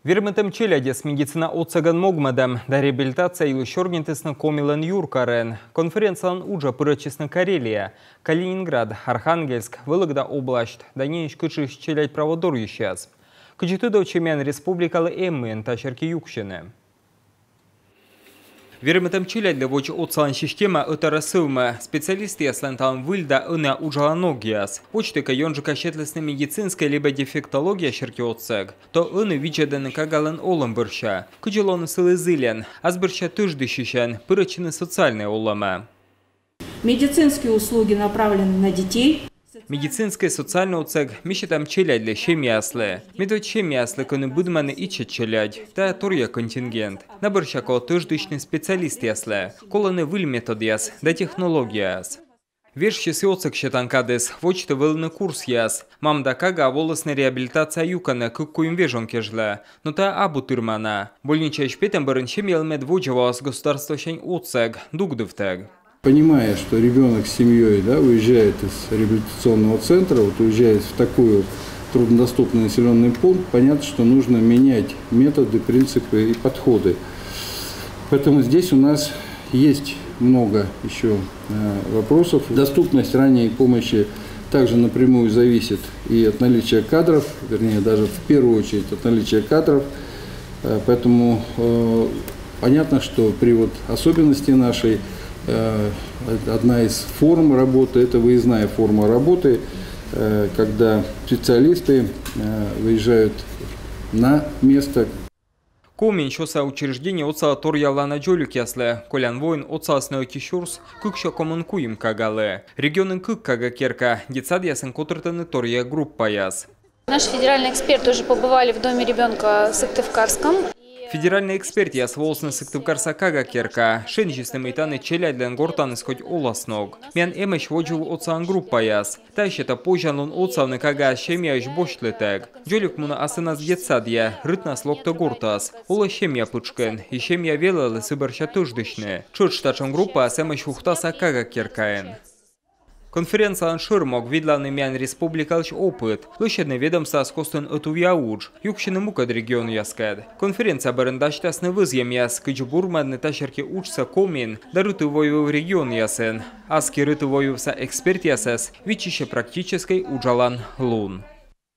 Вермитем челядес медицина отсаган могмадам, да реабилитация или шоргентесна комилен юркарен. Конференциялан уджа пырачесна Карелия, Калининград, Архангельск, Вологда область, да не ишкычиш челядь праводор ещаз. Кычетыдо чемян республикалы эммен тачерки юкшены. Вермитем челядь для вочи отсалан система это рассылма. Специалисты яслантан выльда ына уджаланогиас. Почтыка йонжика щетлесна медицинская либо дефектология шерки отсег. То ына виджеден кагален олам бырща. Кыджелон сылы зылен, а сбырща тыжды щищен, пырычины социальные олама. Медицинские услуги направлены на детей. Медицинская социальная отсег мищетам челядь для щемяслы. Медо щемяслы коны будманы ичет челядь. Та торья контингент. Набырща кол тыждычный специалист яслы. Колоны выль методияс, да технологияс. Верши си отсег щетанкадес, вочты вылны курс яс. Мам да кага волосная реабилитация юкана куккуим вежон кежле. Но та абу тырмана. Больничай шпетем барын щемел мед вочевас государство щень отсег, дугдывтег. Понимая, что ребенок с семьей уезжает из реабилитационного центра, уезжает в такой труднодоступный населенный пункт, понятно, что нужно менять методы, принципы и подходы. Поэтому здесь у нас есть много еще вопросов. Доступность ранней помощи также напрямую зависит и от наличия кадров, вернее, даже в первую очередь от наличия кадров. Поэтому понятно, что при особенности нашей одна из форм работы – это выездная форма работы, когда специалисты выезжают на место. Комин шоса учреждение отца торья лана джолюк ясле, колян воин отца снойки шурс, кукша коммункуем кагале. Регионен кык кага керка, детсад ясен котертаны торья группа яс. Наши федеральные эксперты уже побывали в доме ребенка в Сыктывкарском. Федеральный эксперт яс волосны Сыктывкарса кага керка, шенжисты мейтаны челядлен гортаны схоть оласног. Мян эмеш воджул отцан группа яс. Тащета пожалун отцавны кага щемяш бошлетег. Джолюк муна асынас детсадья, рытнас локта гортас. Ола щемя пучкен, и щемя велалы сыбарща туждышны. Чурч тачан группа асэмеш ухтаса кага керкаен. Конференция анширмок видланы мян республикалыч опыт. Лышедный ведомство скостен отувяудж. Юкшины мукад регион яскад. Конференция барындачтасны вызьем яс, кыч бурмадны ташерки учса комин, да рытывою в регион ясен. Аски рытывою вса эксперт ясес, вичище практической уджалан лун.